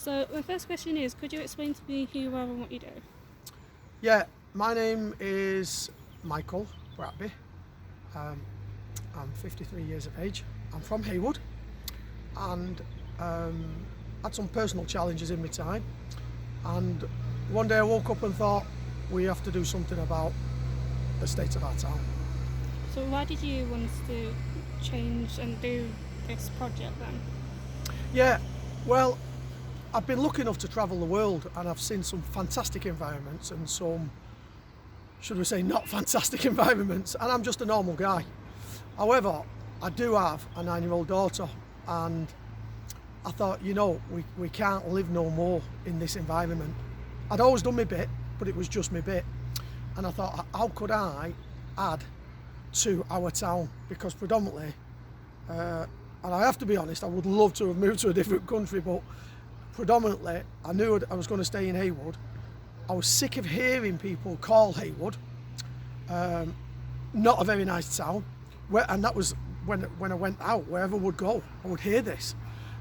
So my first question is, could you explain to me who you are and what you do? Yeah, my name is Michael Bratby. I'm 53 years of age. I'm from Heywood and had some personal challenges in my time. And one day I woke up and thought, we have to do something about the state of our town. So why did you want to change and do this project then? Yeah, well, I've been lucky enough to travel the world and I've seen some fantastic environments and some, should we say, not fantastic environments, and I'm just a normal guy. However, I do have a 9-year-old daughter and I thought, we can't live no more in this environment. I'd always done my bit, but it was just my bit. And I thought, how could I add to our town? Because predominantly, and I have to be honest, I would love to have moved to a different country, but predominantly I knew I was going to stay in Heywood. I was sick of hearing people call Heywood not a very nice town. And that was when I went out, wherever I would go, I would hear this.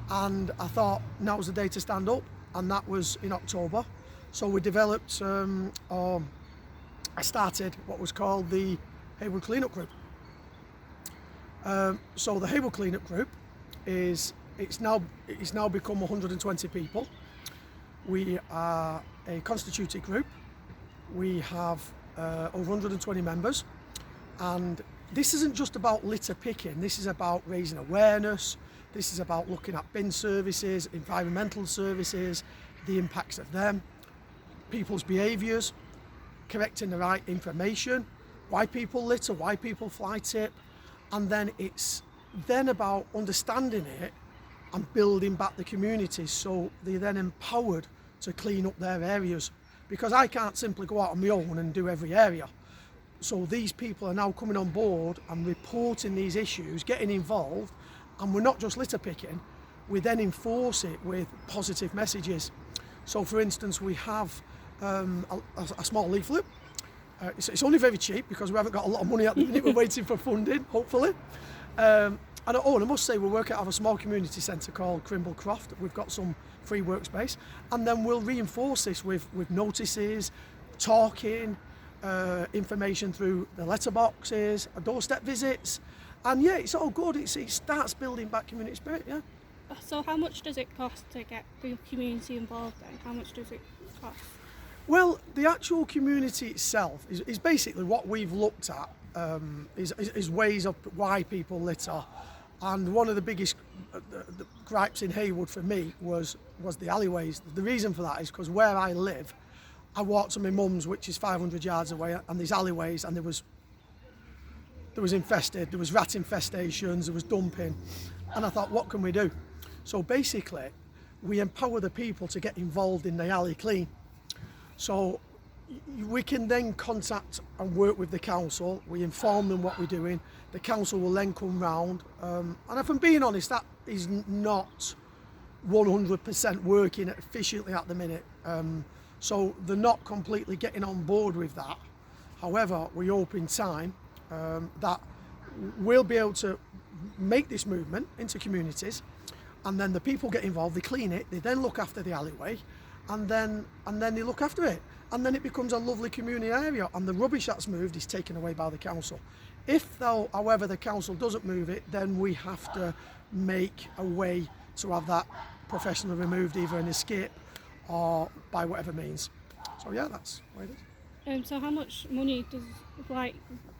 And I thought now was the day to stand up, and that was in October. So we developed, I started what was called the Heywood Cleanup Group. So the Heywood Cleanup Group it's now become 120 people. We are a constituted group. We have over 120 members, and this isn't just about litter picking. This is about raising awareness. This is about looking at bin services, environmental services, the impacts of them, people's behaviours, correcting the right information, why people litter, why people fly tip, and then it's then about understanding it and building back the communities so they're then empowered to clean up their areas, because I can't simply go out on my own and do every area. So these people are now coming on board and reporting these issues, getting involved, and we're not just litter picking, we then enforce it with positive messages. So for instance, we have a small leaflet. It's only very cheap because we haven't got a lot of money at the minute. We're waiting for funding, hopefully. And I must say, we work out of a small community centre called Crimble Croft. We've got some free workspace, and then we'll reinforce this with notices, talking, information through the letterboxes, doorstep visits, and yeah, it's all good. It starts building back community spirit. Yeah. So how much does it cost to get the community involved then? How much does it cost? Well, the actual community itself is basically what we've looked at, is ways of why people litter. And one of the biggest the gripes in Heywood for me was the alleyways. The reason for that is because where I live, I walked to my mum's, which is 500 yards away, and these alleyways, and there was infested, there was rat infestations, there was dumping, and I thought, what can we do? So basically, we empower the people to get involved in the alley clean. So we can then contact and work with the council. We inform them what we're doing. The council will then come round. And if I'm being honest, that is not 100% working efficiently at the minute. So they're not completely getting on board with that. However, we hope in time that we'll be able to make this movement into communities, and then the people get involved, they clean it, they then look after the alleyway, and then they look after it, and then it becomes a lovely community area, and the rubbish that's moved is taken away by the council. If though, however, the council doesn't move it, then we have to make a way to have that professionally removed, either in a skip or by whatever means. So yeah, that's what it is. So how much money does,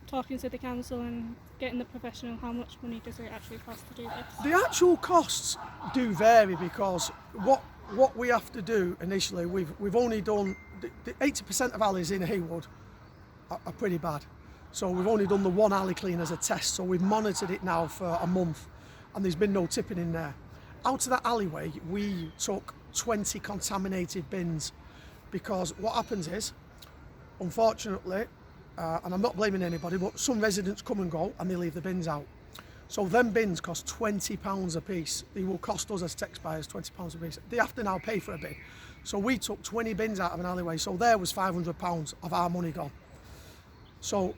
talking to the council and getting the professional, how much money does it actually cost to do this? The actual costs do vary, because what we have to do initially, we've only done the 80% of alleys in Heywood are pretty bad. So we've only done the one alley clean as a test. So we've monitored it now for a month, and there's been no tipping in there. Out of that alleyway, we took 20 contaminated bins, because what happens is, unfortunately, and I'm not blaming anybody, but some residents come and go and they leave the bins out. So them bins cost £20 a piece. They will cost us as taxpayers £20 a piece. They have to now pay for a bin. So we took 20 bins out of an alleyway. So there was £500 of our money gone. So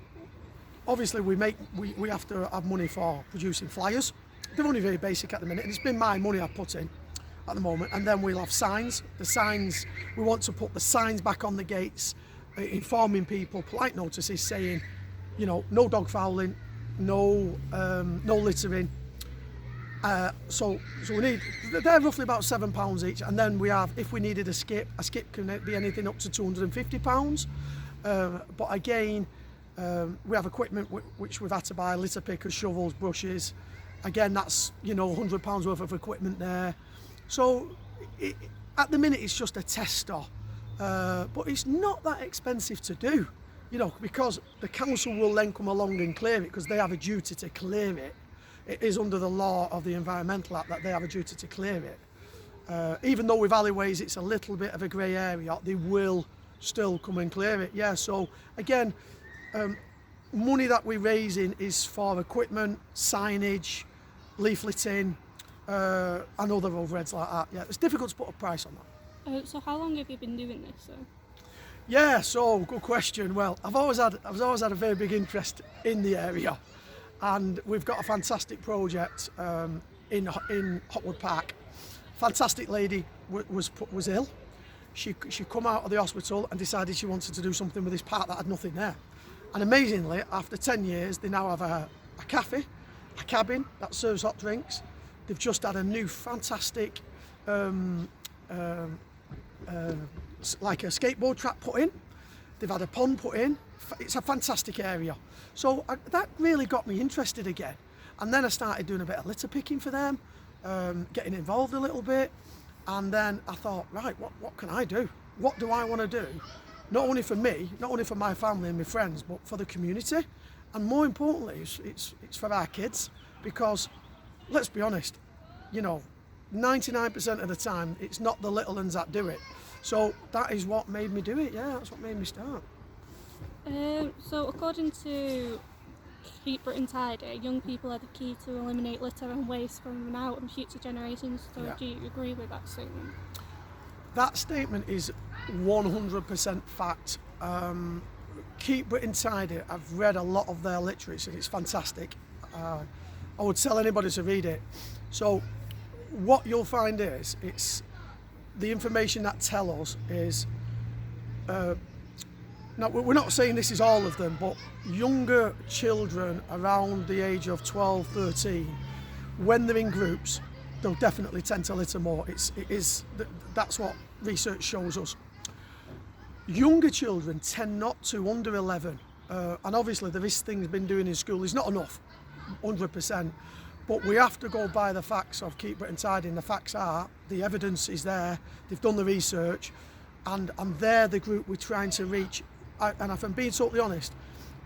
obviously we have to have money for producing flyers. They're only very basic at the minute, and it's been my money I've put in. at the moment, and then we'll have signs. The signs, we want to put the signs back on the gates, informing people, polite notices saying, you know, no dog fouling, no littering. So we need, they're roughly about £7 each, and then we have, if we needed a skip can be anything up to £250. But again, we have equipment which we've had to buy: litter pickers, shovels, brushes. Again, that's, you know, £100 worth of equipment there. So at the minute it's just a tester, but it's not that expensive to do, you know, because the council will then come along and clear it, because they have a duty to clear it. It is under the law of the Environmental Act that they have a duty to clear it. Even though with alleyways it's a little bit of a grey area, they will still come and clear it. Yeah, so again, money that we're raising is for equipment, signage, leafleting, and other overheads like that. Yeah, it's difficult to put a price on that. So how long have you been doing this? Yeah, so good question. Well, I've always had a very big interest in the area, and we've got a fantastic project in Hotwood Park. Fantastic lady was ill. She come out of the hospital and decided she wanted to do something with this park that had nothing there. And amazingly, after 10 years, they now have a cafe, a cabin that serves hot drinks. They've just had a new fantastic, like a skateboard track put in. They've had a pond put in. It's a fantastic area. So that really got me interested again. And then I started doing a bit of litter picking for them, getting involved a little bit. And then I thought, right, what can I do? What do I want to do? Not only for me, not only for my family and my friends, but for the community. And more importantly, it's for our kids, because let's be honest, you know, 99% of the time, it's not the little ones that do it. So that is what made me do it. Yeah, that's what made me start. So according to Keep Britain Tidy, young people are the key to eliminate litter and waste from now and future generations. So Yeah. Do you agree with that statement? That statement is 100% fact. Keep Britain Tidy, I've read a lot of their literature, it's fantastic. I would tell anybody to read it. So what you'll find is, it's the information that tell us is, now we're not saying this is all of them, but younger children around the age of 12, 13, when they're in groups, they'll definitely tend to litter more. That's what research shows us. Younger children tend not to, under 11, and obviously there is things been doing in school. It's not enough, 100%, but we have to go by the facts of Keep Britain Tidy, and the facts are, the evidence is there, they've done the research, and they're the group we're trying to reach. And if I'm being totally honest,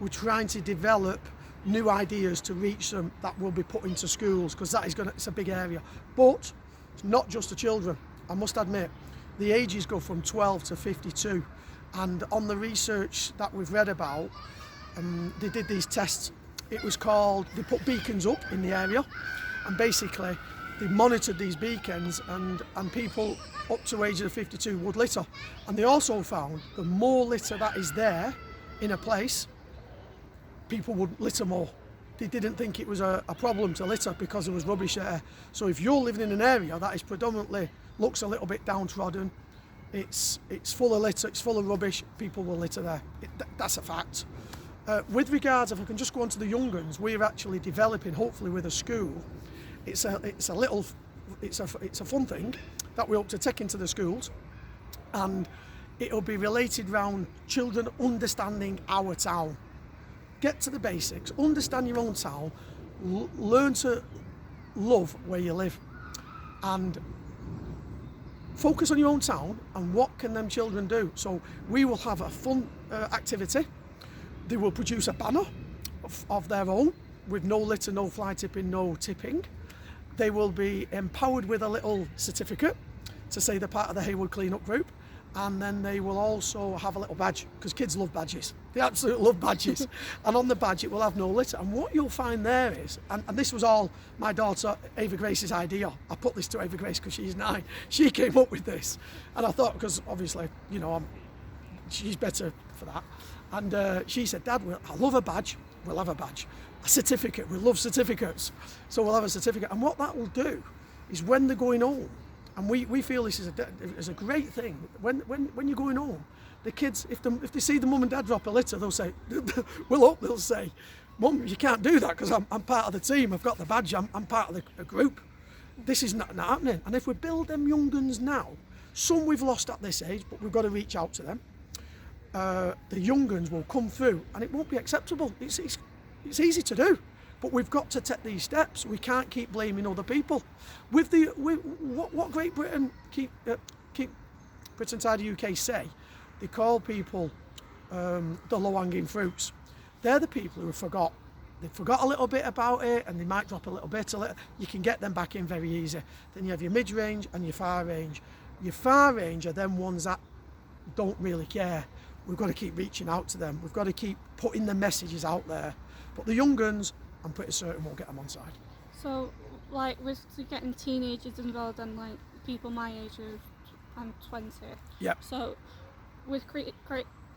we're trying to develop new ideas to reach them that will be put into schools, because it's a big area. But it's not just the children, I must admit. The ages go from 12 to 52, and on the research that we've read about, they did these tests. It was called, they put beacons up in the area, and basically they monitored these beacons, and people up to age of 52 would litter. And they also found the more litter that is there in a place, people would litter more. They didn't think it was a problem to litter because there was rubbish there. So if you're living in an area that is predominantly, looks a little bit downtrodden, it's full of litter, it's full of rubbish, people will litter there. That's a fact. With regards, if I can just go on to the young ones, we're actually developing, hopefully with a school, it's a fun thing that we hope to take into the schools, and it'll be related around children understanding our town. Get to the basics, understand your own town, learn to love where you live, and focus on your own town and what can them children do. So we will have a fun activity. They will produce a banner of their own with no litter, no fly tipping, no tipping. They will be empowered with a little certificate to say they're part of the Heywood Cleanup Group, and then they will also have a little badge, because kids love badges. They absolutely love badges. And on the badge it will have no litter. And what you'll find there is, and this was all my daughter Ava Grace's idea. I put this to Ava Grace because she's 9. She came up with this, and I thought, because obviously, you know, she's better for that. And she said, Dad, I love a badge. We'll have a badge. A certificate. We love certificates. So we'll have a certificate. And what that will do is when they're going home And we feel this is a great thing. When you're going home, the kids, if they see the mum and dad drop a litter, they'll say, they'll say, Mum, you can't do that because I'm part of the team, I've got the badge, I'm part of the group. This is not happening. And if we build them young uns now, some we've lost at this age, but we've got to reach out to them. The young uns will come through and it won't be acceptable. It's easy to do, but we've got to take these steps. We can't keep blaming other people. What Great Britain, keep Britain Tidy UK say, they call people the low-hanging fruits. They're the people who forgot. They forgot a little bit about it and they might drop a little bit. You can get them back in very easy. Then you have your mid-range and your far range. Your far range are them ones that don't really care. We've got to keep reaching out to them. We've got to keep putting the messages out there. But the young uns, I'm pretty certain we'll get them on side. So, like, with getting teenagers involved and like people my age, I'm 20. Yep. So, with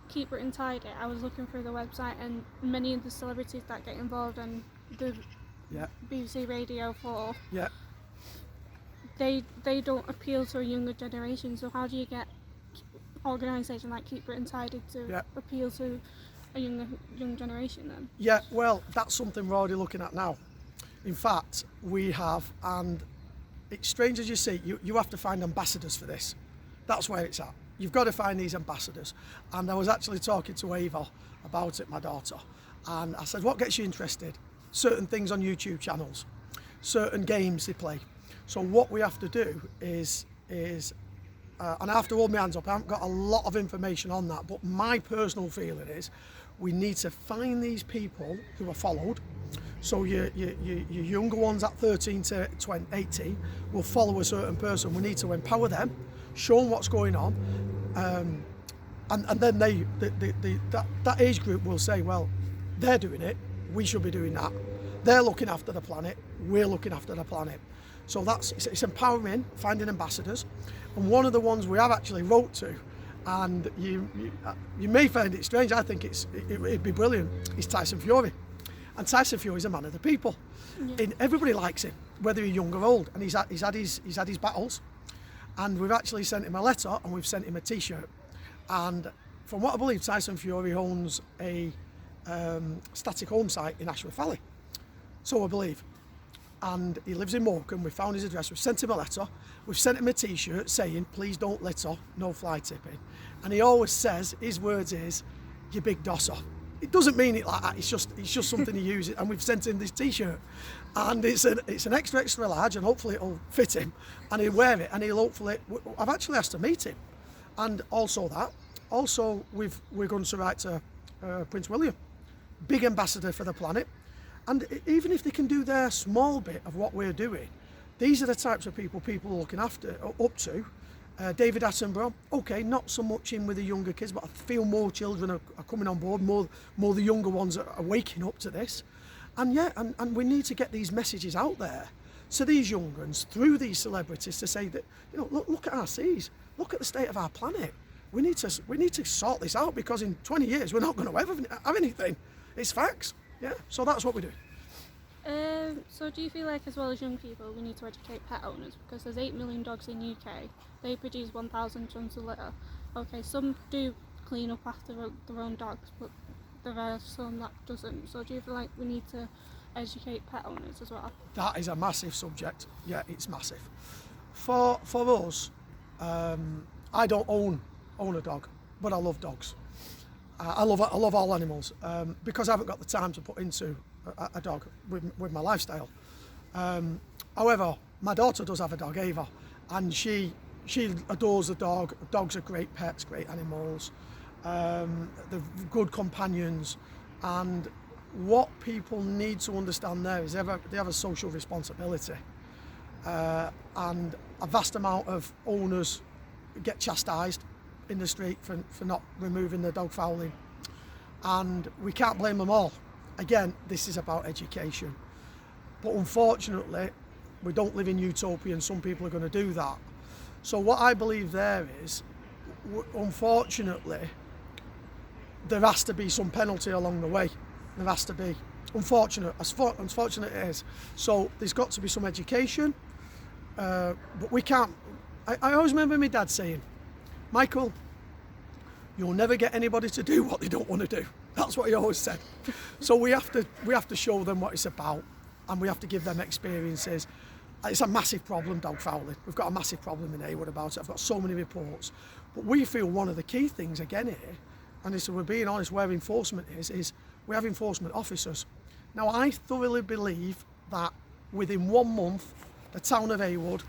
Keep Britain Tidy, I was looking through the website and many of the celebrities that get involved and the BBC Radio 4, they don't appeal to a younger generation. So how do you get organisation like Keep Britain Tidy to appeal to a young generation then? Yeah, well, that's something we're already looking at now. In fact, we have, and it's strange as you see, you have to find ambassadors for this. That's where it's at. You've got to find these ambassadors. And I was actually talking to Ava about it, my daughter, and I said, what gets you interested? Certain things on YouTube channels, certain games they play. So what we have to do is and I have to hold my hands up, I haven't got a lot of information on that, but my personal feeling is we need to find these people who are followed. So your younger ones at 13 to 18 will follow a certain person. We need to empower them, show them what's going on, and then that age group will say, well, they're doing it, we should be doing that. They're looking after the planet, we're looking after the planet. So it's empowering, finding ambassadors. And one of the ones we have actually wrote to, and you may find it strange, I think it'd be brilliant, is Tyson Fury. And Tyson Fury's a man of the people. Yeah. Everybody likes him, whether you're young or old, and he's had his battles. And we've actually sent him a letter and we've sent him a t-shirt. And from what I believe, Tyson Fury owns a static home site in Ashworth Valley. So I believe. And he lives in Morecambe. We found his address. We've sent him a letter. We've sent him a t-shirt saying, please don't litter, no fly tipping. And he always says, his words is, you big dosser. It doesn't mean it like that. It's just something he uses. And we've sent him this t-shirt. And it's an extra large, and hopefully it'll fit him. And he'll wear it, and he'll hopefully, I've actually asked to meet him. And also we're going to write to Prince William, big ambassador for the planet. And even if they can do their small bit of what we're doing, these are the types of people are looking up to. David Attenborough, okay, not so much in with the younger kids, but I feel more children are coming on board, more the younger ones are waking up to this. And and we need to get these messages out there to these young ones through these celebrities to say that, look at our seas, look at the state of our planet. We need to sort this out, because in 20 years we're not going to ever have anything. It's facts. Yeah, so that's what we do. So do you feel like, as well as young people, we need to educate pet owners? Because there's 8 million dogs in UK. They produce 1,000 tonnes of litter. Okay, some do clean up after their own dogs, but there are some that doesn't. So do you feel like we need to educate pet owners as well? That is a massive subject. Yeah, it's massive. For us, I don't own a dog, but I love dogs. I love all animals, because I haven't got the time to put into a dog with my lifestyle. However, my daughter does have a dog, Ava, and she adores the dog. Dogs are great pets, great animals. They're good companions, and what people need to understand there is they have a social responsibility, and a vast amount of owners get chastised in the street for not removing the dog fouling, and we can't blame them all. Again, this is about education, but unfortunately we don't live in utopia, and some people are going to do that. So what I believe there is, unfortunately, there has to be some penalty along the way. There has to be. Unfortunate it is. So there's got to be some education, but we can't I always remember my dad saying, Michael, you'll never get anybody to do what they don't want to do. That's what he always said. So we have to show them what it's about, and we have to give them experiences. It's a massive problem, dog fouling. We've got a massive problem in Heywood about it. I've got so many reports. But we feel one of the key things again here, and so we're being honest where enforcement is we have enforcement officers. Now I thoroughly believe that within 1 month, the town of Heywood,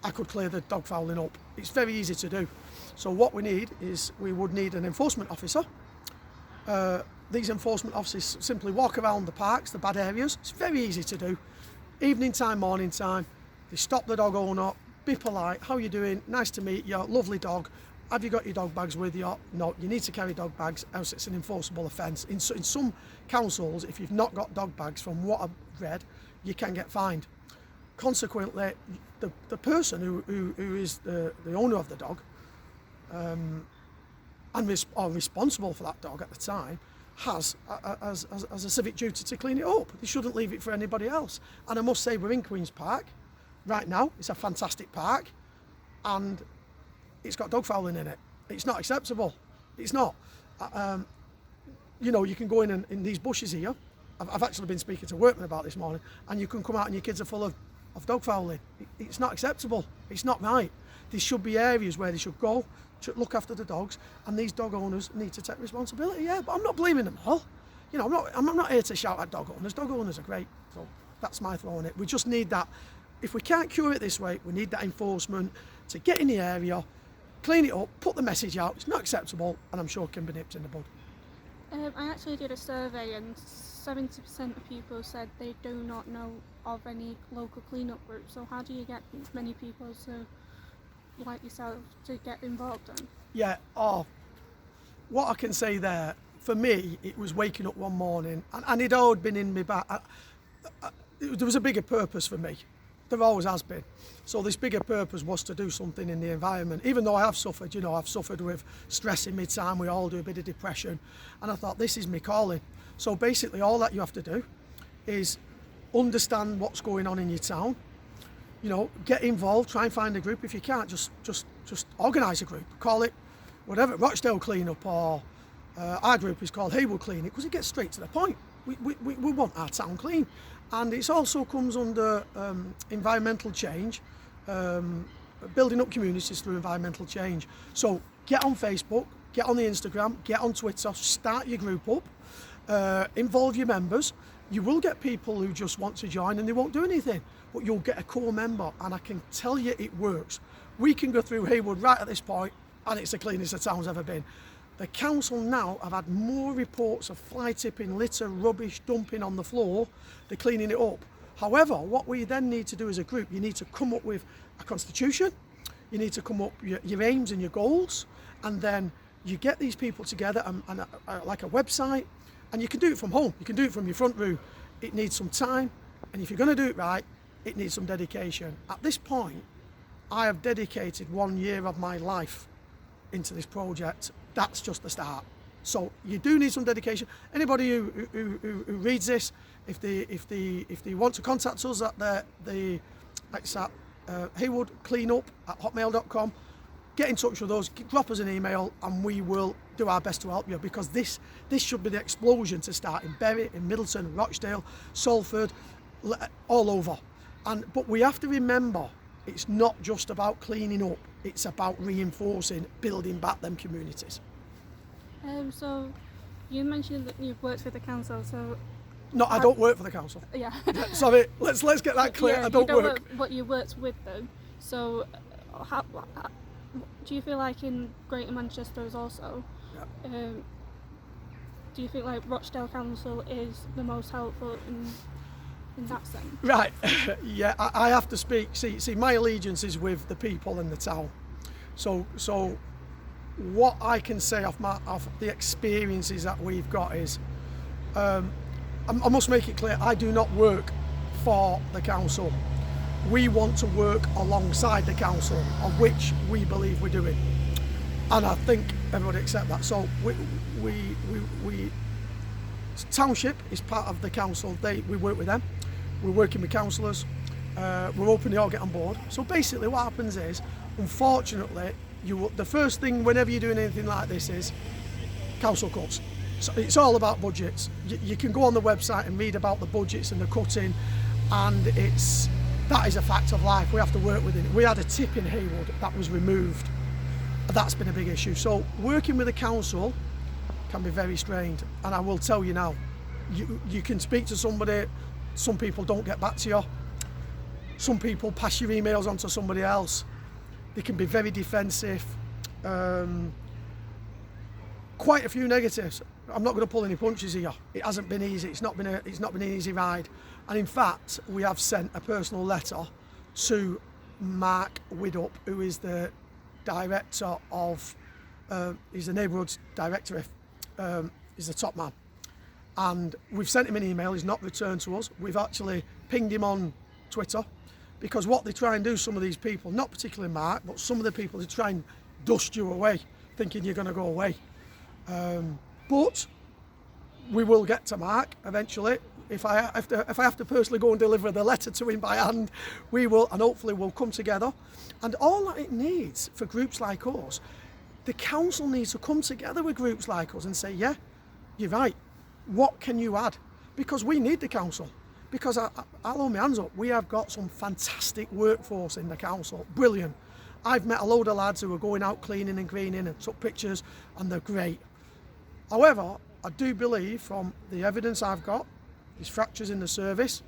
I could clear the dog fouling up. It's very easy to do. So what we need is we would need an enforcement officer. These enforcement officers simply walk around the parks, the bad areas. It's very easy to do. Evening time, morning time, they stop the dog owner, be polite, how you doing, nice to meet you, lovely dog, have you got your dog bags with you? No, you need to carry dog bags, else it's an enforceable offence. In some councils, if you've not got dog bags, from what I've read, you can get fined. Consequently, the person who is the owner of the dog or responsible for that dog at the time has a civic duty to clean it up. They shouldn't leave it for anybody else. And I must say, we're in Queen's Park right now. It's a fantastic park, and it's got dog fouling in it. It's not acceptable. It's not. You know, you can go in these bushes here. I've actually been speaking to workmen about this morning, and you can come out and your kids are full of dog fouling. It's not acceptable. It's not right. There should be areas where they should go to look after the dogs, and these dog owners need to take responsibility. Yeah, but I'm not blaming them all. You know, I'm not here to shout at dog owners. Dog owners are great. So that's my throw on it. We just need that. If we can't cure it this way, we need that enforcement to get in the area, clean it up, put the message out. It's not acceptable, and I'm sure it can be nipped in the bud. I actually did a survey, and 70% of people said they do not know of any local clean-up groups. So how do you get as many people to, like yourself, to get involved in? Yeah, what I can say there, for me, it was waking up one morning, and it all had been in me back. There was a bigger purpose for me. There always has been. So this bigger purpose was to do something in the environment. Even though I have suffered, you know, I've suffered with stress in mid-time, we all do a bit of depression. And I thought, this is me calling. So basically all that you have to do is understand what's going on in your town. You know, get involved, try and find a group. If you can't, just organise a group. Call it whatever, Rochdale Cleanup, or our group is called Heywood Clean, because it gets straight to the point. We want our town clean. And it also comes under environmental change, building up communities through environmental change. So get on Facebook, get on the Instagram, get on Twitter, start your group up, involve your members. You will get people who just want to join and they won't do anything, but you'll get a core member, and I can tell you it works. We can go through Heywood right at this point, and it's the cleanest the town's ever been. The council now have had more reports of fly tipping, litter, rubbish, dumping on the floor. They're cleaning it up. However, what we then need to do as a group, you need to come up with a constitution, you need to come up with your aims and your goals, and then you get these people together and like a website, and you can do it from home, you can do it from your front room. It needs some time, and if you're going to do it right, it needs some dedication. At this point, I have dedicated 1 year of my life into this project. That's just the start. So you do need some dedication. Anybody who reads this, if they want to contact us at Heywood Cleanup at hotmail.com, get in touch with us, drop us an email, and we will do our best to help you, because this should be the explosion to start in Bury, in Middleton, Rochdale, Salford, all over. But we have to remember, it's not just about cleaning up, it's about reinforcing, building back them communities. So you mentioned that you've worked with the council, so... No, I don't work for the council. Yeah. Sorry, let's get that clear. Yeah, I don't work. But you worked with them. So how do you feel like in Greater Manchester is also... Yeah. Do you think like Rochdale Council is the most helpful in that sense? Right. Yeah, I have to speak. See, my allegiance is with the people in the town. So what I can say off the experiences that we've got is, I must make it clear, I do not work for the council. We want to work alongside the council, of which we believe we're doing, and I think everybody accept that. So we township is part of the council. We work with them. We're working with councillors. We're hoping they all get on board. So basically what happens is, unfortunately, the first thing whenever you're doing anything like this is council cuts. So it's all about budgets. You can go on the website and read about the budgets and the cutting, and that is a fact of life. We have to work within it. We had a tip in Heywood that was removed. That's been a big issue. So working with the council can be very strained, and I will tell you now, you can speak to somebody, some people don't get back to you, some people pass your emails on to somebody else. They can be very defensive. Quite a few negatives. I'm not going to pull any punches here. It hasn't been easy. It's not been an easy ride. And in fact, we have sent a personal letter to Mark Widdop, who is the director of, he's the neighbourhood director, he's the top man. And we've sent him an email, he's not returned to us. We've actually pinged him on Twitter, because what they try and do, some of these people, not particularly Mark, but some of the people, they try and dust you away, thinking you're going to go away. But we will get to Mark eventually. If I have to personally go and deliver the letter to him by hand, we will, and hopefully we'll come together. And all that it needs for groups like us, the council needs to come together with groups like us and say, yeah, you're right, what can you add? Because we need the council. Because I'll hold my hands up, we have got some fantastic workforce in the council, brilliant. I've met a load of lads who are going out cleaning and greening and took pictures, and they're great. However, I do believe from the evidence I've got, there's fractures in the service,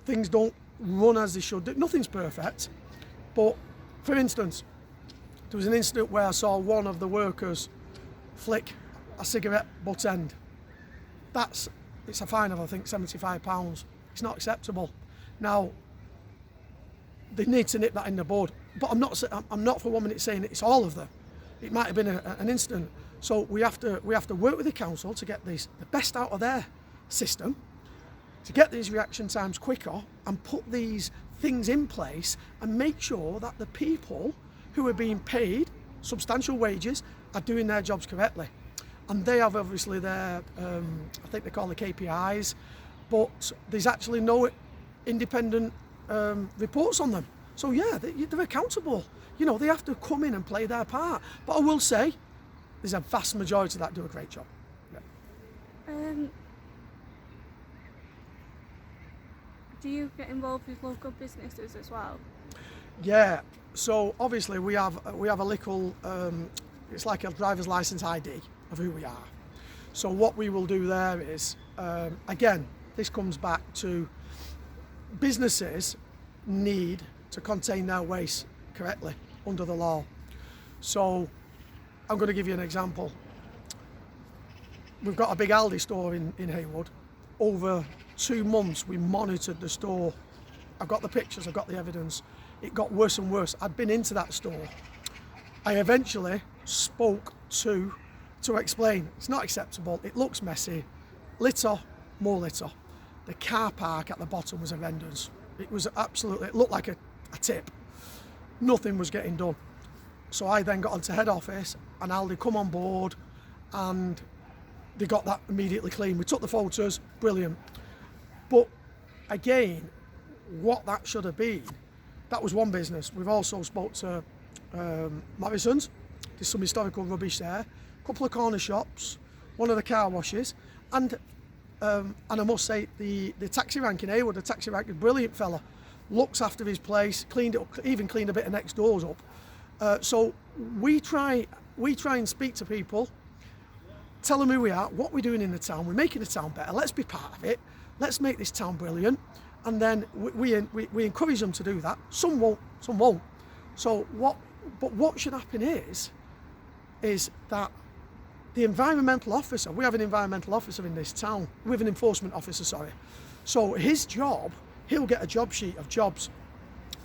things don't run as they should do. Nothing's perfect, but for instance, there was an incident where I saw one of the workers flick a cigarette butt end. It's a fine of, I think, £75. It's not acceptable. Now, they need to nip that in the bud, but I'm not for 1 minute saying it's all of them. It might have been an incident. So we have to work with the council to get the best out of their system, to get these reaction times quicker, and put these things in place and make sure that the people who are being paid substantial wages are doing their jobs correctly. And they have obviously their, I think they call the KPIs, but there's actually no independent reports on them. So yeah, they're accountable. You know, they have to come in and play their part. But I will say, there's a vast majority that do a great job. Yeah. Do you get involved with local businesses as well? Yeah. So obviously we have a little, it's like a driver's license ID of who we are. So what we will do there is, again, this comes back to businesses need to contain their waste correctly under the law. So I'm going to give you an example. We've got a big Aldi store in Heywood. Over 2 months we monitored the store. I've got the pictures, I've got the evidence. It got worse and worse. I'd been into that store. I eventually spoke to explain, it's not acceptable, it looks messy, litter, more litter. The car park at the bottom was horrendous. It was absolutely, it looked like a tip. Nothing was getting done. So I then got onto head office and Aldi come on board and they got that immediately clean. We took the photos, brilliant. But again, what that should have been, that was one business. We've also spoke to Morrison's, there's some historical rubbish there, a couple of corner shops, one of the car washes, and I must say the taxi rank in Heywood, the taxi rank, a brilliant fella, looks after his place, cleaned it up, even cleaned a bit of next doors up. So we try and speak to people, tell them who we are, what we're doing in the town, we're making the town better, let's be part of it, let's make this town brilliant, and then we encourage them to do that. Some won't, some won't. So what should happen is that the environmental officer, we have an environmental officer in this town, we have an enforcement officer, sorry. So his job, he'll get a job sheet of jobs,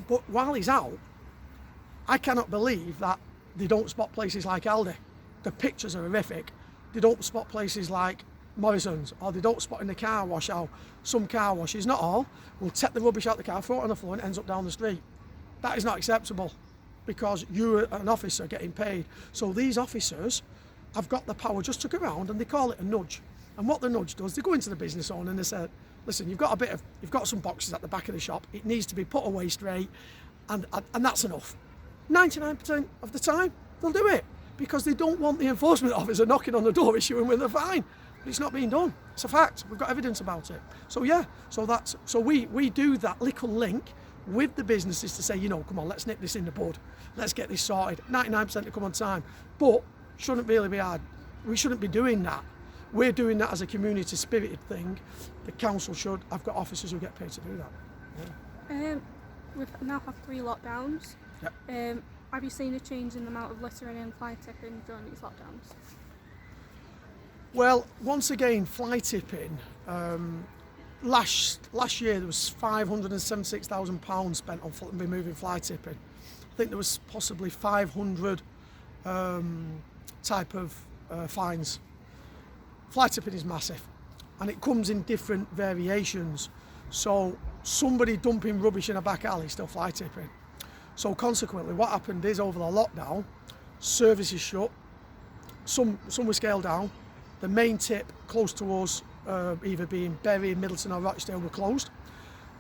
but while he's out, I cannot believe that they don't spot places like Aldi. The pictures are horrific. They don't spot places like Morrison's, or they don't spot in the car wash how some car washes, not all, will take the rubbish out the car, throw it on the floor and it ends up down the street. That is not acceptable because you're an officer getting paid. So these officers have got the power just to go around and they call it a nudge. And what the nudge does, they go into the business owner and they say, listen, you've got some boxes at the back of the shop, it needs to be put away straight, and that's enough. 99% of the time, they'll do it because they don't want the enforcement officer knocking on the door issuing with a fine. But it's not being done. It's a fact. We've got evidence about it. So yeah, so we do that little link with the businesses to say, you know, come on, let's nip this in the bud. Let's get this sorted. 99% to come on time. But shouldn't really be hard. We shouldn't be doing that. We're doing that as a community spirited thing. The council should. I've got officers who get paid to do that. Yeah. We've now had 3 lockdowns. Yep. Have you seen a change in the amount of littering and fly tipping during these lockdowns? Well, once again, fly tipping. Last year there was £576,000 spent on removing fly tipping. I think there was possibly 500 type of fines. Fly tipping is massive, and it comes in different variations. So somebody dumping rubbish in a back alley is still fly tipping. So consequently, what happened is over the lockdown, services shut. Some were scaled down. The main tip close to us, either being Bury, Middleton or Rochdale, were closed.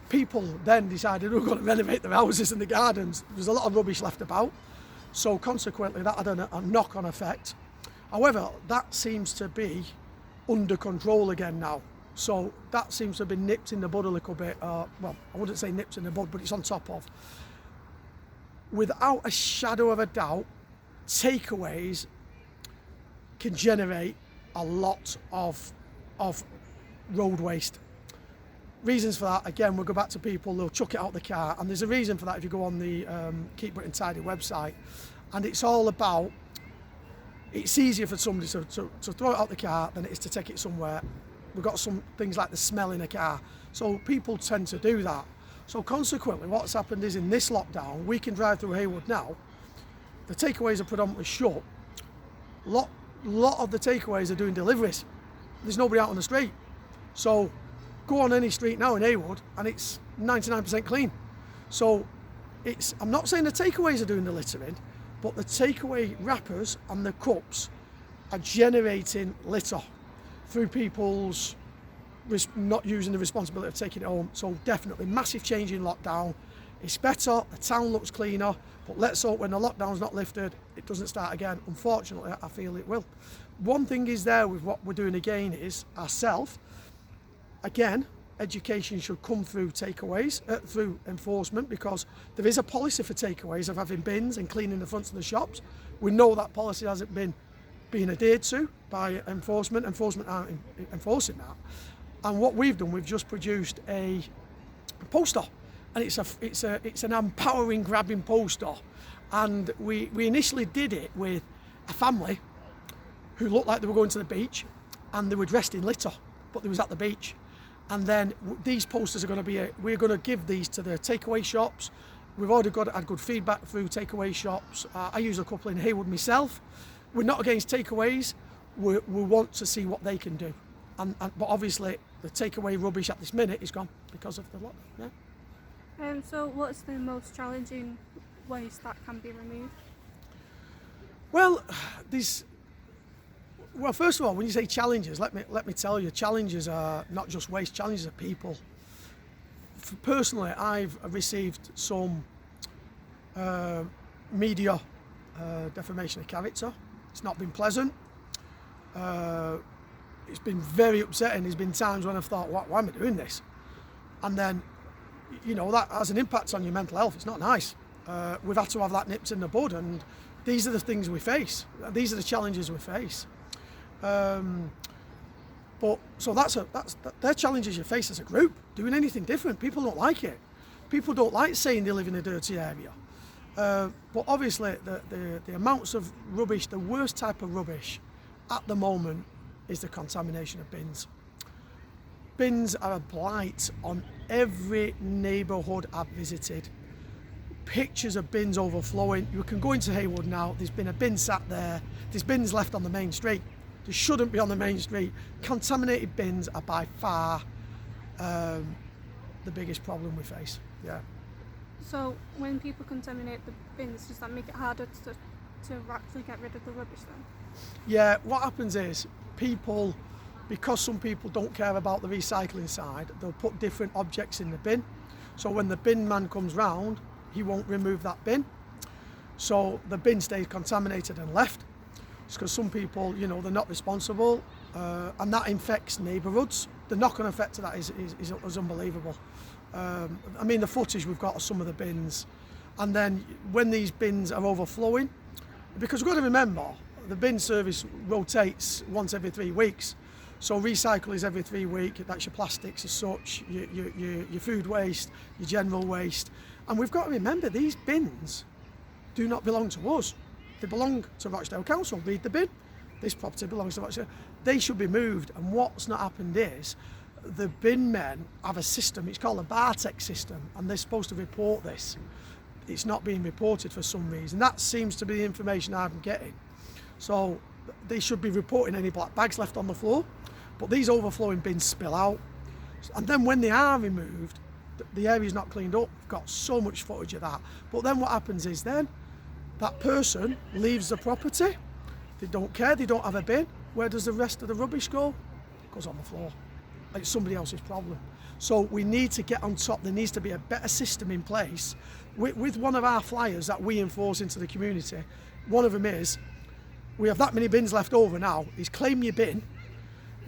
People then decided we were going to renovate their houses and the gardens. There's a lot of rubbish left about. So consequently that had a knock-on effect. However, that seems to be under control again now. So that seems to have been nipped in the bud a little bit. Well, I wouldn't say nipped in the bud, but it's on top of. Without a shadow of a doubt, takeaways can generate a lot of road waste. Reasons for that, again, we'll go back to people, they'll chuck it out the car, and there's a reason for that if you go on the Keep It Untidy website, and it's all about, it's easier for somebody to throw it out the car than it is to take it somewhere. We've got some things like the smell in a car, so people tend to do that. So consequently, what's happened is in this lockdown, we can drive through Heywood now, the takeaways are predominantly shut. Lot of the takeaways are doing deliveries. There's nobody out on the street. So go on any street now in Heywood and it's 99% clean. So I'm not saying the takeaways are doing the littering, but the takeaway wrappers and the cups are generating litter through people's not using the responsibility of taking it home. So definitely massive change in lockdown. It's better, the town looks cleaner, but let's hope when the lockdown's not lifted, it doesn't start again. Unfortunately, I feel it will. One thing is there with what we're doing again is ourselves. Again, education should come through takeaways, through enforcement, because there is a policy for takeaways of having bins and cleaning the fronts of the shops. We know that policy hasn't been being adhered to by enforcement. Enforcement aren't enforcing that. And what we've done, we've just produced a poster, and it's an empowering, grabbing poster. And we initially did it with a family who looked like they were going to the beach, and they were dressed in litter, but they was at the beach. And then these posters are going to be, we're going to give these to the takeaway shops. We've already had good feedback through takeaway shops. I use a couple in Heywood myself. We're not against takeaways. We want to see what they can do. But obviously the takeaway rubbish at this minute is gone because of the lockdown. Yeah. So what is the most challenging waste that can be removed? Well, first of all, when you say challenges, let me tell you, challenges are not just waste, challenges are people. Personally, I've received some media defamation of character. It's not been pleasant. It's been very upsetting. There's been times when I've thought, why am I doing this? And then, you know, that has an impact on your mental health. It's not nice. We've had to have that nipped in the bud, and these are the things we face. These are the challenges we face. But so they're challenges you face as a group. Doing anything different, people don't like it. People don't like saying they live in a dirty area. But obviously, the amounts of rubbish, the worst type of rubbish at the moment is the contamination of bins. Bins are a blight on every neighbourhood I've visited. Pictures of bins overflowing. You can go into Heywood now, there's been a bin sat there, there's bins left on the main street. They shouldn't be on the main street. Contaminated bins are by far the biggest problem we face. Yeah. So when people contaminate the bins, does that make it harder to actually get rid of the rubbish then? Yeah, what happens is people, because some people don't care about the recycling side, they'll put different objects in the bin. So when the bin man comes round, he won't remove that bin. So the bin stays contaminated and left. It's because some people, you know, they're not responsible, and that infects neighbourhoods. The knock-on effect of that is unbelievable. I mean, the footage we've got of some of the bins, and then when these bins are overflowing, because we've got to remember, the bin service rotates once every 3 weeks. So recycle is every 3 weeks. That's your plastics as such, your food waste, your general waste. And we've got to remember, these bins do not belong to us. They belong to Rochdale Council. Read the bin. This property belongs to Rochdale. They should be moved. And what's not happened is the bin men have a system. It's called a Bartek system, and they're supposed to report this. It's not being reported for some reason. That seems to be the information I'm getting. So they should be reporting any black bags left on the floor, but these overflowing bins spill out. And then when they are removed, the area's not cleaned up. We've got so much footage of that. But then what happens is then that person leaves the property. They don't care, they don't have a bin. Where does the rest of the rubbish go? It goes on the floor. It's somebody else's problem. So we need to get on top. There needs to be a better system in place. With one of our flyers that we enforce into the community, one of them is, we have that many bins left over now, is claim your bin.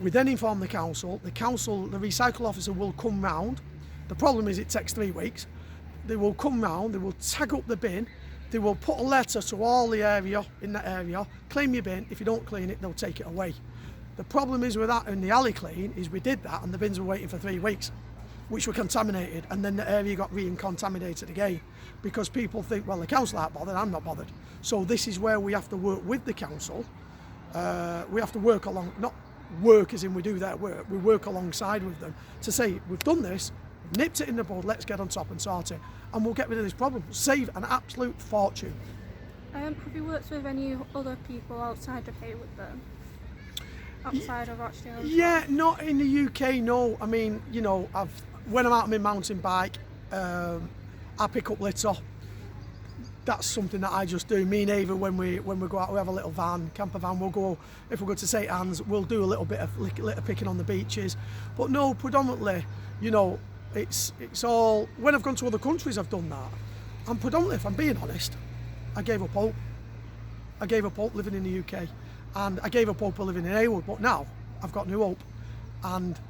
We then inform the council, the recycle officer will come round. The problem is it takes 3 weeks. They will come round, they will tag up the bin, they will put a letter to all the area, in that area, claim your bin. If you don't clean it, they'll take it away. The problem is with that in the alley clean is we did that and the bins were waiting for 3 weeks, which were contaminated, and then the area got re-contaminated again because people think, well, the council aren't bothered, I'm not bothered. So this is where we have to work with the council. We have to work along, not work as in we do their work, we work alongside with them to say, we've done this, we've nipped it in the bud, let's get on top and sort it, and we'll get rid of this problem, save an absolute fortune. Have you worked with any other people outside of Heywood then? Outside of Rochdale? Yeah, not in the UK, no. I mean, you know, when I'm out on my mountain bike, I pick up litter. That's something that I just do. Me and Ava, when we go out, we have a little van, camper van. We'll go, if we go to St Anne's, we'll do a little bit of litter picking on the beaches. But no, predominantly, you know, it's all, when I've gone to other countries, I've done that. And predominantly, if I'm being honest, I gave up hope. I gave up hope living in the UK. And I gave up hope of living in Heywood, but now I've got new hope. And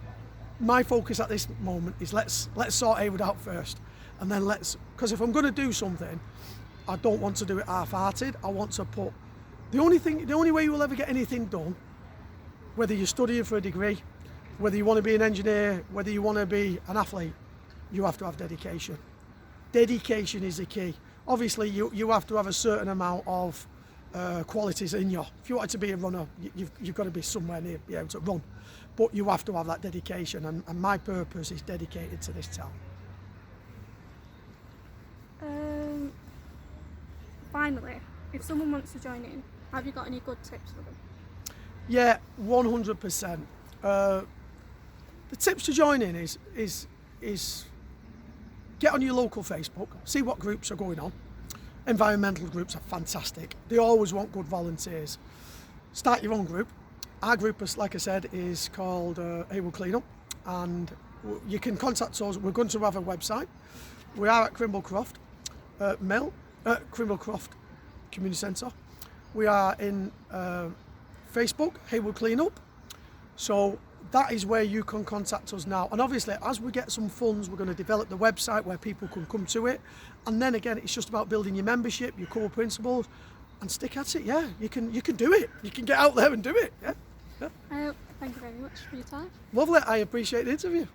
my focus at this moment is let's sort Heywood out first. And then because if I'm going to do something, I don't want to do it half-hearted. I want to put, the only way you will ever get anything done, whether you're studying for a degree, whether you want to be an engineer, whether you want to be an athlete, you have to have dedication. Dedication is the key. Obviously, you have to have a certain amount of qualities in you. If you want to be a runner, you've got to be somewhere near be able to run. But you have to have that dedication, and my purpose is dedicated to this town. Finally, if someone wants to join in, have you got any good tips for them? Yeah, 100%. The tips to join in is get on your local Facebook, see what groups are going on. Environmental groups are fantastic. They always want good volunteers. Start your own group. Our group, like I said, is called Heywood Cleanup, and you can contact us. We're going to have a website. We are at Crimblecroft Crimblecroft Community Centre. We are in Facebook, Heywood Cleanup. So that is where you can contact us now. And obviously, as we get some funds, we're going to develop the website where people can come to it. And then again, it's just about building your membership, your core principles, and stick at it. Yeah, you can do it. You can get out there and do it. Yeah. Thank you very much for your time. Lovely. I appreciate the interview.